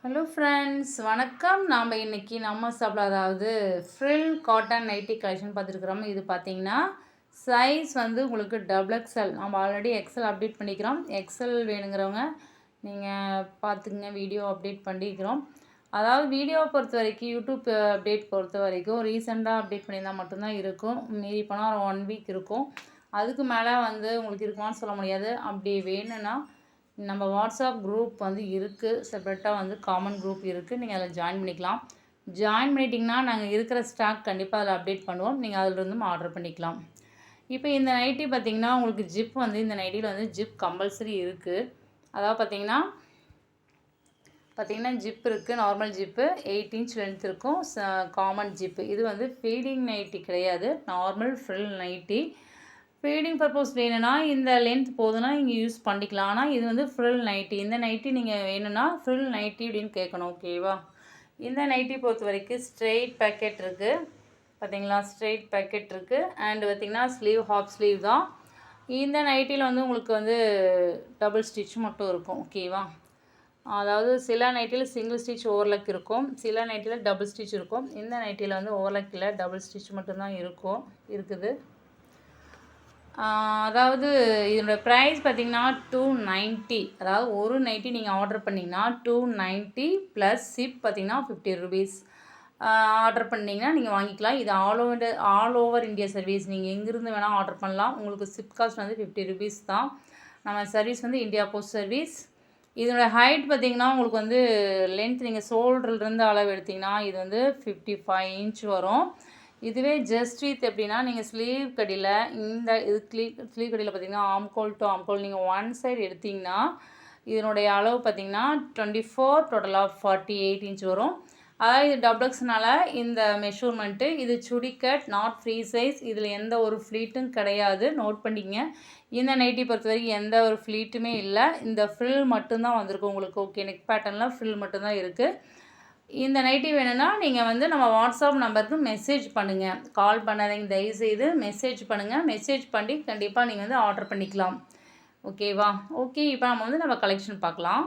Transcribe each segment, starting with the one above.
Hello friends, வணக்கம். நாம் இன்றைக்கி நம்ம சாப்பிட அதாவது ஃப்ரில் காட்டன் நைட்டி கலெக்ஷன் பார்த்துருக்குறோம். இது பார்த்தீங்கன்னா சைஸ் வந்து உங்களுக்கு டபுள் எக்ஸ்எல். நம்ம ஆல்ரெடி எக்ஸ்எல் அப்டேட் பண்ணிக்கிறோம். எக்ஸ்எல் வேணுங்கிறவங்க நீங்கள் பார்த்துக்குங்க, வீடியோ அப்டேட் பண்ணிக்கிறோம். அதாவது வீடியோவை பொறுத்த வரைக்கும் யூடியூப் அப்டேட் பொறுத்த வரைக்கும் ரீசெண்டாக அப்டேட் பண்ணியிருந்தால் மட்டும்தான் இருக்கும். மீறி போனால் 1 வீக் இருக்கும். அதுக்கு மேலே வந்து உங்களுக்கு இருக்குமான்னு சொல்ல முடியாது. அப்படி வேணும்னா நம்ம வாட்ஸ்அப் குரூப் வந்து இருக்குது, செப்பரேட்டாக வந்து காமன் குரூப் இருக்குது. நீங்கள் அதில் ஜாயின் பண்ணிக்கலாம். ஜாயின் பண்ணிட்டீங்கன்னா நாங்கள் இருக்கிற ஸ்டாக் கண்டிப்பாக அதில் அப்டேட் பண்ணுவோம். நீங்கள் அதிலிருந்தும் ஆர்டர் பண்ணிக்கலாம். இப்போ இந்த நைட்டி பார்த்திங்கன்னா உங்களுக்கு ஜிப் வந்து இந்த நைட்டியில் வந்து ஜிப் கம்பல்சரி இருக்குது. அதாவது பார்த்திங்கன்னா ஜிப் இருக்குது. நார்மல் ஜிப்பு 8 இன்ச் லென்த் இருக்கும். காமன் ஜிப்பு இது வந்து ஃபீடிங் நைட்டி கிடையாது, normal frill nighty. Feeding purpose வேணும்னா இந்த லென்த் போதுன்னா நீங்கள் யூஸ் பண்ணிக்கலாம். ஆனால் இது வந்து ஃப்ரில் நைட்டி. இந்த நைட்டி நீங்கள் வேணும்னா ஃப்ரில் நைட்டி அப்படின்னு கேட்கணும், ஓகேவா? இந்த நைட்டி பொறுத்த வரைக்கும் ஸ்ட்ரெயிட் பேக்கெட் இருக்குது. பார்த்தீங்களா, ஸ்ட்ரெயிட் பேக்கெட் இருக்குது. அண்டு பார்த்திங்கன்னா ஸ்லீவ் ஹாஃப் ஸ்லீவ் தான். இந்த நைட்டியில் வந்து உங்களுக்கு வந்து டபுள் ஸ்டிச் மட்டும் இருக்கும், ஓகேவா? அதாவது சில நைட்டியில் சிங்கிள் ஸ்டிச் ஓவர்லக் இருக்கும், சில நைட்டியில் டபுள் ஸ்டிச் இருக்கும். இந்த நைட்டியில் வந்து ஓவர்லக் இல்லை, டபுள் ஸ்டிச் மட்டும்தான் இருக்குது. அதாவது இதோடய ப்ரைஸ் பார்த்திங்கன்னா 290. அதாவது ஒரு நைட்டி நீங்கள் ஆர்டர் பண்ணிங்கன்னா 290 ப்ளஸ் ஷிப் பார்த்திங்கன்னா 50 ருபீஸ். ஆர்டர் பண்ணிங்கன்னா நீங்கள் வாங்கிக்கலாம். இது ஆல் ஓவர் இந்தியா சர்வீஸ். நீங்கள் எங்கேருந்து வேணால் ஆர்டர் பண்ணலாம். உங்களுக்கு ஷிப் காஸ்ட் வந்து 50 ருபீஸ் தான். நம்ம சர்வீஸ் வந்து இந்தியா போஸ்ட் சர்வீஸ். இதோடய ஹைட் பார்த்திங்கன்னா உங்களுக்கு வந்து லென்த் நீங்கள் ஷோல்டர்லேருந்து அளவு எடுத்திங்கன்னா இது வந்து 55 இன்ச் வரும். இதுவே ஜஸ்ட் வித் எப்படின்னா நீங்கள் ஸ்லீவ் கடியில் இந்த இது ஸ்லீவ் கடியில் பார்த்தீங்கன்னா ஆம்கோல் டு ஆம்கோல் நீங்கள் ஒன் சைடு எடுத்திங்கன்னா இதனுடைய அளவு பார்த்திங்கன்னா 24 டோட்டல் ஆஃப் 48 இன்ச் வரும். அதாவது இது டபுள்ஸ்னால இந்த மெஷர்மெண்ட்டு. இது சுடிக்கட், நாட் ஃப்ரீ சைஸ். இதில் எந்த ஒரு ஃப்ளீட்டும் கிடையாது, நோட் பண்ணிங்க. இந்த நைட்டி பொறுத்த வரைக்கும் எந்த ஒரு ஃப்ளீட்டுமே இல்லை. இந்த ஃப்ரில் மட்டும்தான் வந்திருக்கு உங்களுக்கு, ஓகே? நெக் பேட்டர்னில் ஃப்ரில் மட்டும்தான் இருக்குது. இந்த நைட்டி வேணும்னா நீங்கள் வந்து நம்ம வாட்ஸ்அப் நம்பருக்கு மெசேஜ் பண்ணுங்கள். கால் பண்ணாதீங்க தயவுசெய்து, மெசேஜ் பண்ணுங்கள். மெசேஜ் பண்ணி கண்டிப்பாக நீங்கள் வந்து ஆர்டர் பண்ணிக்கலாம், ஓகேவா? ஓகே, இப்போ நம்ம கலெக்ஷன் பார்க்கலாம்.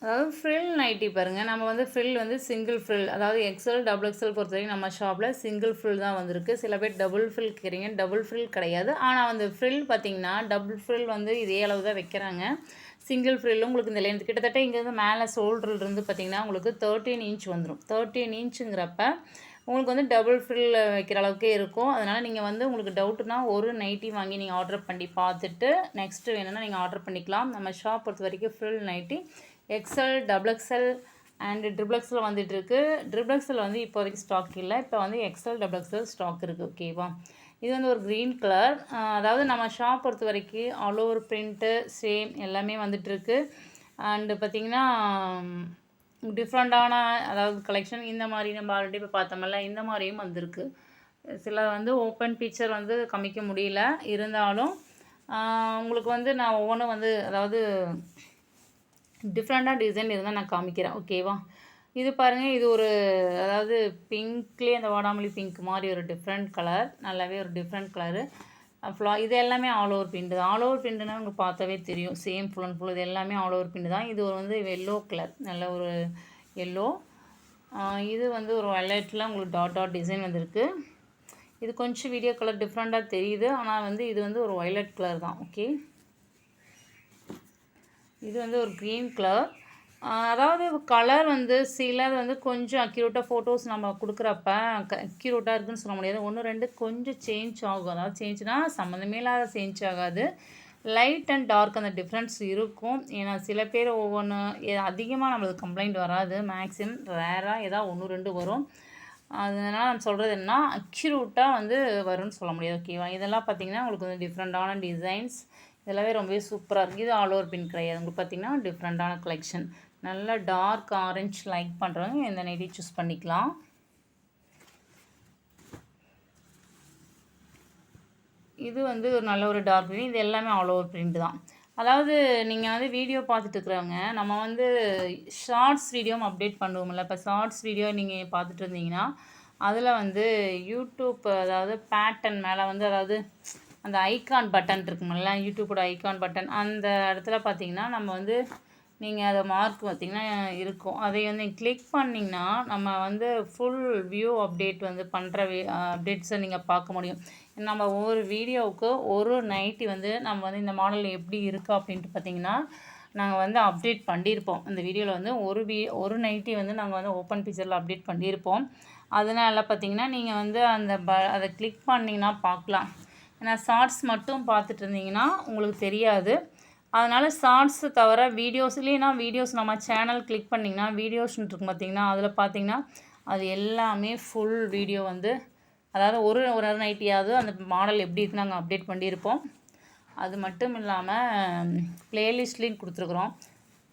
அதாவது ஃப்ரில் நைட்டி பாருங்கள். நம்ம வந்து ஃப்ரில் வந்து சிங்கிள் ஃப்ரில், அதாவது எக்ஸ்எல் டபுள் எக்ஸ்எல் பொறுத்த வரைக்கும் நம்ம ஷாப்பில் சிங்கிள் ஃப்ரில் தான் வந்திருக்கு. சில பேர் டபுள் ஃப்ரில் கேட்குறீங்க, டபுள் ஃப்ரில் கிடையாது. ஆனால் வந்து ஃப்ரில் பார்த்திங்கன்னா டபுள் ஃப்ரில் வந்து இதே அளவு தான் வைக்கிறாங்க. சிங்கிள் ஃப்ரில் உங்களுக்கு இந்த லென்த் கிட்டத்தட்ட இங்கேருந்து மேலே ஷோல்டர்லேருந்து பார்த்திங்கன்னா உங்களுக்கு 13 இன்ச் வந்துடும். 13 இன்ச்சுங்கிறப்ப உங்களுக்கு வந்து டபுள் ஃப்ரில் வைக்கிற அளவுக்கே இருக்கும். அதனால் நீங்கள் வந்து உங்களுக்கு டவுட்டுனா ஒரு நைட்டி வாங்கி நீங்கள் ஆர்டர் பண்ணி பார்த்துட்டு நெக்ஸ்ட்டு வேணும்னா நீங்கள் ஆர்டர் பண்ணிக்கலாம். நம்ம ஷாப் பொறுத்த வரைக்கும் frill nighty XL, double XL and triple XL வந்துட்டுருக்கு. ட்ரிபிள் எக்ஸ்எல் வந்து இப்போதைக்கு ஸ்டாக் இல்லை. இப்போ வந்து எக்ஸ்எல், டபுள் எக்ஸ்எல் ஸ்டாக் இருக்குது, ஓகேவா? இது வந்து ஒரு க்ரீன் கலர். அதாவது நம்ம ஷாப் பொறுத்த வரைக்கும் ஆல் ஓவர் பிரிண்ட்டு சேம் எல்லாமே வந்துட்டுருக்கு. அண்டு பார்த்திங்கன்னா டிஃப்ரெண்ட்டான அதாவது கலெக்ஷன் இந்த மாதிரி நம்ம ஆல்ரெடி இப்போ பார்த்தோம்ல, இந்த மாதிரியும் வந்திருக்கு. சில வந்து ஓப்பன் பிக்சர் வந்து காமிக்க முடியல, இருந்தாலும் உங்களுக்கு வந்து நான் ஒவ்வொன்றும் வந்து அதாவது டிஃப்ரெண்ட்டாக டிசைன் இருந்தால் நான் காமிக்கிறேன், ஓகேவா? இது பாருங்கள், இது ஒரு அதாவது பிங்க்லேயே அந்த வாடாமல்லி பிங்க் மாதிரி ஒரு டிஃப்ரெண்ட் கலர், நல்லாவே ஒரு டிஃப்ரெண்ட் கலரு. இது எல்லாமே ஆல் ஓவர் பிரிண்ட் தான். ஆல் ஓவர் பிரிண்ட்னா உங்களுக்கு பார்த்தாவே தெரியும், சேம் ஃபுல் அண்ட் ஃபுல் இது எல்லாமே ஆல் ஓவர் பிரிண்ட் தான். இது வந்து எல்லோ கலர், நல்ல ஒரு எல்லோ. இது வந்து ஒரு வயலட்டில் உங்களுக்கு டாட் டிசைன் வந்திருக்கு. இது கொஞ்சம் வீடியோ கலர் டிஃப்ரெண்ட்டாக தெரியுது, ஆனால் வந்து இது வந்து ஒரு வயலட் கலர் தான், ஓகே? இது வந்து ஒரு க்ரீன் கலர். அதாவது கலர் வந்து சிலது வந்து கொஞ்சம் அக்யூரேட்டாக ஃபோட்டோஸ் நம்ம கொடுக்குறப்ப அக்யூரேட்டாக இருக்குதுன்னு சொல்ல முடியாது. 1, 2 கொஞ்சம் சேஞ்ச் ஆகும். அதாவது சேஞ்ச்னால் சம்மந்தமே இல்லாத சேஞ்ச் ஆகாது. லைட் அண்ட் டார்க் அந்த டிஃப்ரென்ஸ் இருக்கும். ஏன்னா சில பேர் ஒவ்வொன்று அதிகமாக நம்மளுக்கு கம்ப்ளைண்ட் வராது, மேக்ஸிமம் ரேராக ஏதாவது 1, 2 வரும். அதனால் நான் சொல்கிறது என்னன்னா அக்யூரேட்டாக வந்து வரும்னு சொல்ல முடியாது, ஓகேவா? இதெல்லாம் பார்த்திங்கன்னா உங்களுக்கு வந்து டிஃப்ரெண்ட்டான டிசைன்ஸ், இதெல்லாமே ரொம்பவே சூப்பராக இருக்குது. இது ஆல் ஓவர் பின் கிடையாது. உங்களுக்கு பார்த்திங்கன்னா டிஃப்ரெண்ட்டான கலெக்ஷன். நல்ல டார்க் ஆரஞ்ச் லைக் பண்ணுறவங்க இந்த நைட்டி சூஸ் பண்ணிக்கலாம். இது வந்து ஒரு நல்ல ஒரு டார்க் க்ரீன். இது எல்லாமே ஆல் ஓவர் பிரிண்ட் தான். அதாவது நீங்கள் வந்து வீடியோ பார்த்துட்டு இருக்கிறவங்க நம்ம வந்து ஷார்ட்ஸ் வீடியோவும் அப்டேட் பண்ணுவோம்ல. இப்போ ஷார்ட்ஸ் வீடியோ நீங்கள் பார்த்துட்டு இருந்தீங்கன்னா அதில் வந்து யூடியூப் அதாவது பேட்டர்ன் மேலே வந்து அதாவது அந்த ஐகான் பட்டன் இருக்குமில்ல, யூடியூப்போட ஐகான் பட்டன், அந்த இடத்துல பார்த்திங்கன்னா நம்ம வந்து நீங்கள் அதை மார்க் பார்த்திங்கன்னா இருக்கும். அதை வந்து கிளிக் பண்ணிங்கன்னா நம்ம வந்து ஃபுல் வியூ அப்டேட் வந்து பண்ணுற அப்டேட்ஸை நீங்கள் பார்க்க முடியும். நம்ம ஒவ்வொரு வீடியோவுக்கு ஒரு நைட்டி வந்து நம்ம வந்து இந்த மாடல் எப்படி இருக்குது அப்படின்ட்டு பார்த்திங்கன்னா நாங்கள் வந்து அப்டேட் பண்ணியிருப்போம். இந்த வீடியோவில் வந்து ஒரு நைட்டி வந்து நாங்கள் வந்து ஓப்பன் பிக்சரில் அப்டேட் பண்ணியிருப்போம். அதனால பார்த்திங்கன்னா நீங்கள் வந்து அதை கிளிக் பண்ணிங்கன்னா பார்க்கலாம். ஏன்னா ஷார்ட்ஸ் மட்டும் பார்த்துட்டு இருந்தீங்கன்னா உங்களுக்கு தெரியாது. அதனால் ஷார்ட்ஸு தவிர வீடியோஸ் நம்ம சேனல் கிளிக் பண்ணிங்கன்னா வீடியோஸ்ன்னு இருக்கும் பார்த்திங்கன்னா, அதில் பார்த்திங்கன்னா அது எல்லாமே ஃபுல் வீடியோ வந்து அதாவது ஒரு நைட்டியாவது அந்த மாடல் எப்படி இருக்குன்னு நாங்கள் அப்டேட் பண்ணியிருப்போம். அது மட்டும் இல்லாமல் ப்ளேலிஸ்ட்லேயும் கொடுத்துருக்குறோம்.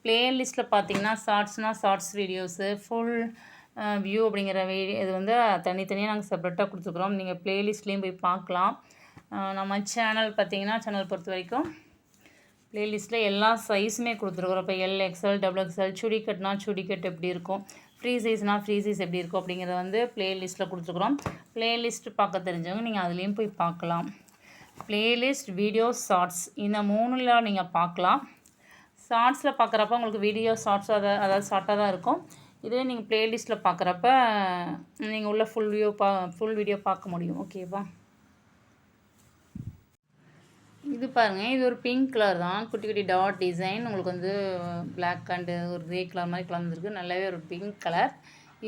ப்ளேலிஸ்ட்டில் பார்த்திங்கன்னா ஷார்ட்ஸ் வீடியோஸு ஃபுல் வியூ அப்படிங்கிற இது வந்து தனித்தனியாக நாங்கள் செப்பரேட்டாக கொடுத்துருக்குறோம். நீங்கள் ப்ளேலிஸ்ட்லேயும் போய் பார்க்கலாம். நம்ம சேனல் பார்த்திங்கன்னா சேனல் பொறுத்த வரைக்கும் ப்ளேலிஸ்ட்டில் எல்லா சைஸுமே கொடுத்துருக்குறோம். இப்போ எல்எக்ஸ்எல், XXL, சுடிக்கட்னா சுடிக்கட் எப்படி இருக்கும், ஃப்ரீ சைஸ்னால் ஃப்ரீ சைஸ் எப்படி இருக்கும் அப்படிங்கிறத வந்து ப்ளேலிஸ்ட்டில் கொடுத்துருக்குறோம். ப்ளேலிஸ்ட் பார்க்க தெரிஞ்சவங்க நீங்கள் அதுலேயும் போய் பார்க்கலாம். ப்ளேலிஸ்ட், வீடியோஸ், ஷார்ட்ஸ் இந்த 3ல் நீங்கள் பார்க்கலாம். ஷார்ட்ஸில் பார்க்குறப்ப உங்களுக்கு வீடியோ ஷார்ட்ஸ் அதாவது ஷார்ட்டாக தான் இருக்கும். இதுவே நீங்கள் ப்ளேலிஸ்ட்டில் பார்க்குறப்ப நீங்கள் உள்ள ஃபுல் வீடியோ பார்க்க முடியும். ஓகேவா? இது பாருங்கள், இது ஒரு பிங்க் கலர் தான். குட்டி குட்டி டாட் டிசைன் உங்களுக்கு வந்து பிளாக் அண்டு ஒரு கிரே கலர் மாதிரி கலந்துருக்கு. நல்லாவே ஒரு பிங்க் கலர்.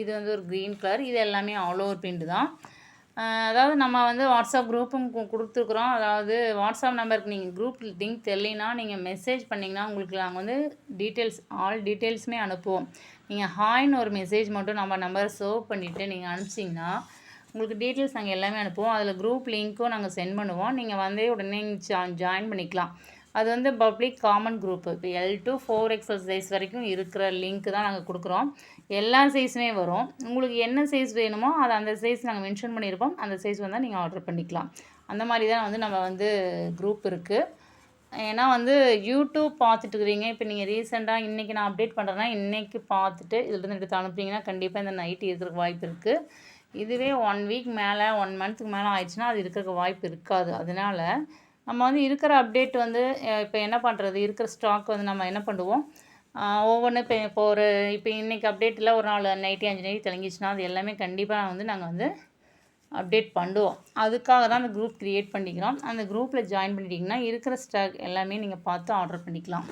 இது வந்து ஒரு க்ரீன் கலர். இது எல்லாமே ஆல் ஓவர் பிரிண்ட் தான். அதாவது நம்ம வந்து வாட்ஸ்அப் குரூப்பும் கொடுத்துருக்குறோம். அதாவது வாட்ஸ்அப் நம்பருக்கு நீங்கள் குரூப் லிங்க் தெரியலனா நீங்கள் மெசேஜ் பண்ணிங்கன்னா உங்களுக்கு நாங்கள் வந்து ஆல் டீட்டெயில்ஸுமே அனுப்புவோம். நீங்கள் ஹாய்ன்னு ஒரு மெசேஜ் மட்டும் நம்ம நம்பரை சேவ் பண்ணிவிட்டு நீங்கள் அனுப்பிச்சிங்கன்னா உங்களுக்கு டீட்டெயில்ஸ் நாங்கள் எல்லாமே அனுப்புவோம். அதில் குரூப் லிங்க்கும் நாங்கள் சென்ட் பண்ணுவோம். நீங்கள் வந்து உடனே ஜாயின் பண்ணிக்கலாம். அது வந்து பப்ளிக் காமன் குரூப்பு. இப்போ L to 4XL சைஸ் வரைக்கும் இருக்கிற லிங்க் தான் நாங்கள் கொடுக்குறோம். எல்லா சைஸுமே வரும். உங்களுக்கு என்ன சைஸ் வேணுமோ அதை அந்த சைஸ் நாங்கள் மென்ஷன் பண்ணியிருப்போம். அந்த சைஸ் வந்தால் நீங்கள் ஆர்டர் பண்ணிக்கலாம். அந்த மாதிரி தான் வந்து நம்ம வந்து குரூப் இருக்குது. ஏன்னா வந்து யூடியூப் பார்த்துட்டு இருக்கிறீங்க. இப்போ நீங்கள் ரீசெண்டாக இன்றைக்கி நான் அப்டேட் பண்ணுறேன்னா இன்றைக்கி பார்த்துட்டு இதிலேருந்து எடுத்து அனுப்புனீங்கன்னா கண்டிப்பாக இந்த நைட்டி இருக்கிறதுக்கு வாய்ப்பு இருக்குது. இதுவே 1 வீக் மேலே 1 மந்த்துக்கு மேலே ஆயிடுச்சுன்னா அது இருக்கிறதுக்கு வாய்ப்பு இருக்காது. அதனால் நம்ம வந்து இருக்கிற அப்டேட் வந்து இப்போ என்ன பண்ணுறது, இருக்கிற ஸ்டாக் வந்து நம்ம என்ன பண்ணுவோம், ஒவ்வொன்று இப்போ இன்றைக்கி அப்டேட்டில் ஒரு 4 நைட்டி 5 நைட்டி தெளிஞ்சிச்சுன்னா அது எல்லாமே கண்டிப்பாக நாங்கள் வந்து அப்டேட் பண்ணுவோம். அதுக்காக தான் அந்த குரூப் க்ரியேட் பண்ணிக்கிறோம். அந்த குரூப்பில் ஜாயின் பண்ணிட்டீங்கன்னா இருக்கிற ஸ்டாக் எல்லாமே நீங்கள் பார்த்து ஆர்டர் பண்ணிக்கலாம்.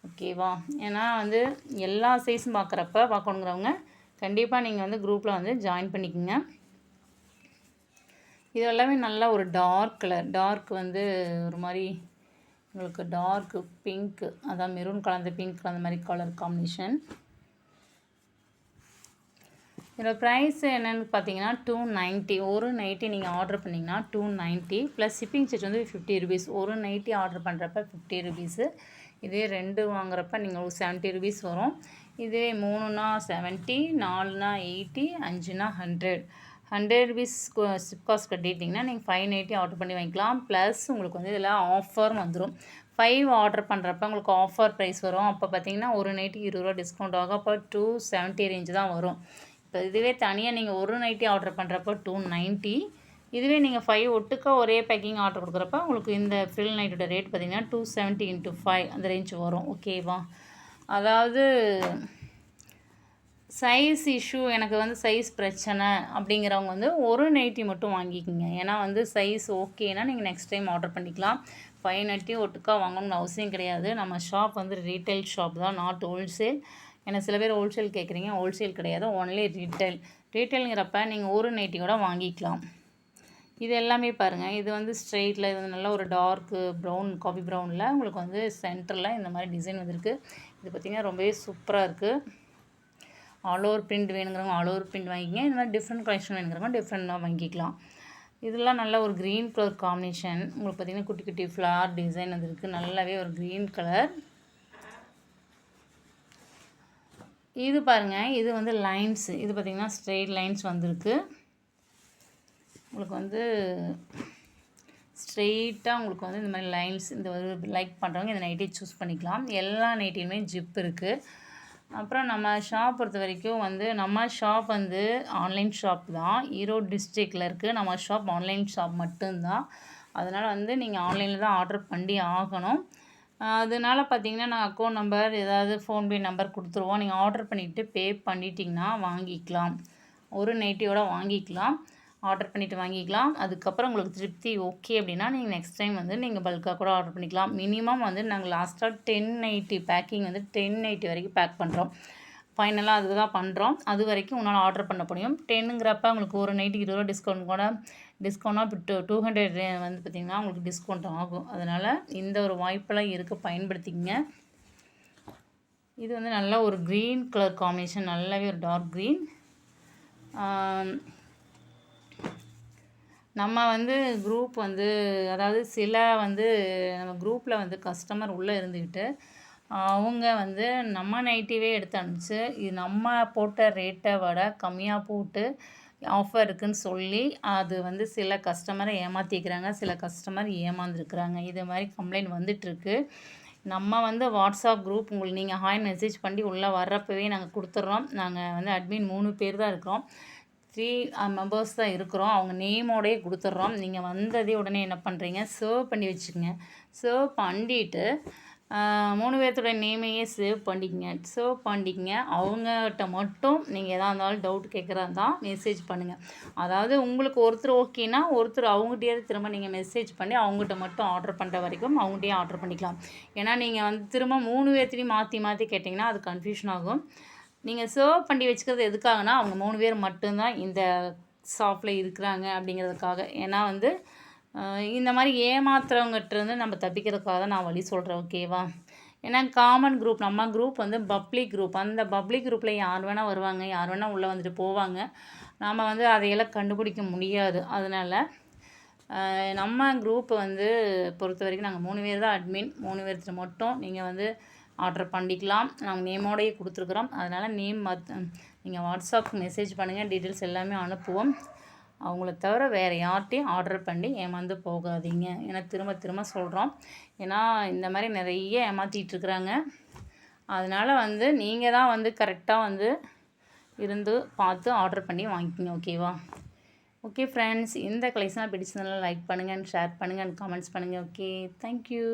ஓகேவா? ஏன்னா வந்து எல்லா சைஸும் பார்க்கணுங்கிறவங்க கண்டிப்பாக நீங்கள் வந்து குரூப்பில் வந்து ஜாயின் பண்ணிக்கோங்க. இது எல்லாமே நல்லா ஒரு டார்க் கலர். டார்க் வந்து ஒரு மாதிரி உங்களுக்கு டார்க் பிங்க்கு, அதான் மெரூன் கலந்த பிங்க் கலந்த மாதிரி கலர் காம்பினேஷன். இதோட ப்ரைஸ் என்னென்னு பார்த்தீங்கன்னா 290. ஒரு நைட்டி நீங்கள் ஆர்டர் பண்ணிங்கன்னா 290 ப்ளஸ் ஷிப்பிங் சார்ஜ் வந்து 50 rupees. ஒரு நைட்டி ஆர்டர் பண்ணுறப்ப 50 rupees. இதே 2 வாங்குறப்ப நீங்கள் 70 rupees வரும். இதே 3னா 70, 4னா 80, 5னா 100. 100 rupees ஷிப் காஸ்ட் கட்டிட்டிங்கன்னா நீங்கள் 590 ஆர்டர் பண்ணி வாங்கிக்கலாம். ப்ளஸ் உங்களுக்கு வந்து இதில் ஆஃபர் வந்துடும். 5 ஆர்டர் பண்ணுறப்ப உங்களுக்கு ஆஃபர் ப்ரைஸ் வரும். அப்போ பார்த்தீங்கன்னா ஒரு நைட்டிக்கு 20 ரூபா டிஸ்கவுண்ட் ஆகும். அப்போ 270 ரேஞ்சு தான் வரும். இப்போ இதுவே தனியாக நீங்கள் ஒரு நைட்டி ஆர்டர் பண்ணுறப்போ 290. இதுவே நீங்கள் 5 ஒட்டுக்கா ஒரே பேக்கிங் ஆர்டர் கொடுக்குறப்ப உங்களுக்கு இந்த ஃப்ரில் நைட்டோட ரேட் பார்த்தீங்கன்னா 270 × 5 அந்த ரேஞ்ச் வரும். ஓகேவா? அதாவது சைஸ் இஷ்யூ, எனக்கு வந்து சைஸ் பிரச்சனை அப்படிங்கிறவங்க வந்து ஒரு நைட்டி மட்டும் வாங்கிக்கோங்க. ஏன்னா வந்து சைஸ் ஓகேனா நீங்கள் நெக்ஸ்ட் டைம் ஆர்டர் பண்ணிக்கலாம். 5 நைட்டி ஒட்டுக்கா வாங்கணும்னு அவசியம் கிடையாது. நம்ம ஷாப் வந்து ரீட்டைல் ஷாப் தான், நாட் ஹோல்சேல். ஏன்னா சில பேர் ஹோல்சேல் கேட்குறீங்க. ஹோல்சேல் கிடையாது, ஒன்லி ரீட்டைல். ரீட்டைலுங்கிறப்ப நீங்கள் ஒரு நைட்டி கூட வாங்கிக்கலாம். இது எல்லாமே பாருங்கள், இது வந்து ஸ்ட்ரெயிட்டில் இது நல்ல ஒரு டார்க்கு ப்ரௌன், காஃபி ப்ரௌனில் உங்களுக்கு வந்து சென்டரில் இந்த மாதிரி டிசைன் வந்திருக்கு. இது பார்த்திங்கன்னா ரொம்பவே சூப்பராக இருக்குது. ஆல் ஓவர் பிரிண்ட் வேணுங்கிறவங்க ஆல் ஓவர் பிரிண்ட் வாங்கிக்கிங்க. இந்த மாதிரி டிஃப்ரெண்ட் கலெக்ஷன் வேணுங்கிறவங்க டிஃப்ரெண்ட்டாக வாங்கிக்கலாம். இதெல்லாம் நல்ல ஒரு க்ரீன் கலர் காம்பினேஷன். உங்களுக்கு பார்த்திங்கன்னா குட்டி குட்டி ஃப்ளார் டிசைன் வந்திருக்கு. நல்லாவே ஒரு க்ரீன் கலர். இது பாருங்கள், இது வந்து லைன்ஸ். இது பார்த்திங்கன்னா ஸ்ட்ரெயிட் லைன்ஸ் வந்திருக்கு. உங்களுக்கு வந்து ஸ்ட்ரெயிட்டாக உங்களுக்கு வந்து இந்த மாதிரி லைன்ஸ் இந்த லைக் பண்ணுறவங்க இந்த நைட்டி சூஸ் பண்ணிக்கலாம். எல்லா நைட்டிலுமே ஜிப் இருக்குது. அப்புறம் நம்ம ஷாப் பொறுத்த வரைக்கும் வந்து நம்ம ஷாப் வந்து ஆன்லைன் ஷாப் தான். ஈரோடு டிஸ்ட்ரிக்டில் இருக்குது. நம்ம ஷாப் ஆன்லைன் ஷாப் மட்டும்தான். அதனால் வந்து நீங்கள் ஆன்லைனில் தான் ஆர்டர் பண்ணி ஆகணும். அதனால பார்த்தீங்கன்னா, நாங்கள் அக்கௌண்ட் நம்பர் ஏதாவது ஃபோன்பே நம்பர் குடுத்துருவோம். நீங்க ஆர்டர் பண்ணிட்டு பே பண்ணிட்டீங்கன்னா வாங்கிக்கலாம். ஒரு நைட்டியோட வாங்கிக்கலாம். ஆர்டர் பண்ணிட்டு வாங்கிக்கலாம். அதுக்கப்புறம் உங்களுக்கு திருப்தி ஓகே அப்படின்னா, நீங்க நெக்ஸ்ட் டைம் வந்து நீங்க பல்க்கா கூட ஆர்டர் பண்ணிக்கலாம். மினிமம் வந்து நாங்க லாஸ்ட்டா 1090 பேக்கிங் வந்து 1080 வரைக்கும் பேக் பண்ணுறோம். ஃபைனலா அதுக்கு தான் பண்ணுறோம். அது வரைக்கும் உன்னால ஆர்டர் பண்ண முடியும். 10ங்கிறப்ப உங்களுக்கு ஒரு நைட்டுக்கு ரூ. 20 டிஸ்கவுண்ட் கூட டிஸ்கவுண்ட்னா இப்போ 200 வந்து பார்த்தீங்கன்னா, உங்களுக்கு டிஸ்கவுண்ட் ஆகும். அதனால இந்த ஒரு வாய்ப்பெல்லாம் இருக்கு. பயன்படுத்திக்கங்க. இது வந்து நல்ல ஒரு கிரீன் கலர் காம்பினேஷன். நல்லாவே ஒரு டார்க் கிரீன். நம்ம வந்து குரூப் வந்து அதாவது சில வந்து நம்ம குரூப்பில் வந்து கஸ்டமர் உள்ளே இருந்துக்கிட்டு அவங்க வந்து நம்ம நைட்டிவே எடுத்து அனுப்பிச்சு இது நம்ம போட்ட ரேட்டை விட கம்மியாக போட்டு ஆஃபர் இருக்குன்னு சொல்லி அது வந்து சில கஸ்டமரை ஏமாற்றிக்கிறாங்க, சில கஸ்டமர் ஏமாந்துருக்குறாங்க. இது மாதிரி கம்ப்ளைண்ட் வந்துட்டுருக்கு. நம்ம வந்து வாட்ஸ்அப் குரூப் உங்களுக்கு நீங்கள் ஹாய் மெசேஜ் பண்ணி உள்ளே வர்றப்பவே நாங்கள் கொடுத்துட்றோம். நாங்கள் வந்து அட்மின் 3 பேர் தான் இருக்கிறோம். 3 மெம்பர்ஸ் தான் இருக்கிறோம். அவங்க நேமோடயே கொடுத்துட்றோம். நீங்கள் வந்ததே உடனே என்ன பண்ணுறீங்க, சேவ் பண்ணி வச்சுக்கோங்க. சேவ் பண்ணிட்டு 3 பேர்த்தோட நேமையே சேவ் பண்ணிக்கங்க. சேவ் பண்ணிக்கங்க. அவங்ககிட்ட மட்டும் நீங்கள் எதாக இருந்தாலும் டவுட் கேட்குறதா இருந்தால் மெசேஜ் பண்ணுங்கள். அதாவது உங்களுக்கு ஒருத்தர் ஓகேனா ஒருத்தர் அவங்ககிட்டயே திரும்ப நீங்கள் மெசேஜ் பண்ணி அவங்ககிட்ட மட்டும் ஆர்டர் பண்ணுற வரைக்கும் அவங்ககிட்டயே ஆர்டர் பண்ணிக்கலாம். ஏன்னா நீங்கள் வந்து திரும்ப 3 பேர்த்தையும் மாற்றி மாற்றி கேட்டிங்கன்னா அது கன்ஃபியூஷன் ஆகும். நீங்கள் சேவ் பண்ணி வச்சுக்கிறது எதுக்காகனா அவங்க 3 பேர் மட்டும்தான் இந்த ஷாப்பில் இருக்கிறாங்க அப்படிங்கிறதுக்காக. ஏன்னா வந்து இந்த மாதிரி ஏமாத்துறவங்ககிட்டருந்து நம்ம தப்பிக்கிறதுக்காக தான் நான் வழி சொல்கிறேன். ஓகேவா? ஏன்னா காமன் குரூப் நம்ம குரூப் வந்து பப்ளிக் குரூப். அந்த பப்ளிக் குரூப்பில் யார் வேணால் வருவாங்க, யார் வேணால் உள்ளே வந்துட்டு போவாங்க. நாம் வந்து அதையெல்லாம் கண்டுபிடிக்க முடியாது. அதனால் நம்ம குரூப்பை வந்து பொறுத்த வரைக்கும் நாங்கள் 3 பேர் தான் அட்மின். 3 பேர்த்துல மட்டும் நீங்கள் வந்து ஆர்டர் பண்ணிக்கலாம். நாங்கள் நேமோடையே கொடுத்துருக்குறோம். அதனால் நேம் நீங்கள் வாட்ஸ்அப் மெசேஜ் பண்ணுங்கள். டீட்டெயில்ஸ் எல்லாமே அனுப்புவோம். அவங்கள தவிர வேறு யார்கிட்டையும் ஆர்டர் பண்ணி ஏமாந்து போகாதீங்க. ஏன்னா திரும்ப திரும்ப சொல்கிறோம். ஏன்னா இந்த மாதிரி நிறைய ஏமாற்றிட்டுருக்குறாங்க. அதனால் வந்து நீங்கள் தான் வந்து கரெக்டாக வந்து இருந்து பார்த்து ஆர்டர் பண்ணி வாங்கிக்கிங்க. ஓகேவா? ஓகே ஃப்ரெண்ட்ஸ், இந்த கலெக்ஷனாக பிடிச்சதுனால லைக் பண்ணுங்கள், ஷேர் பண்ணுங்கள், கமெண்ட்ஸ் பண்ணுங்கள். Okay, thank you.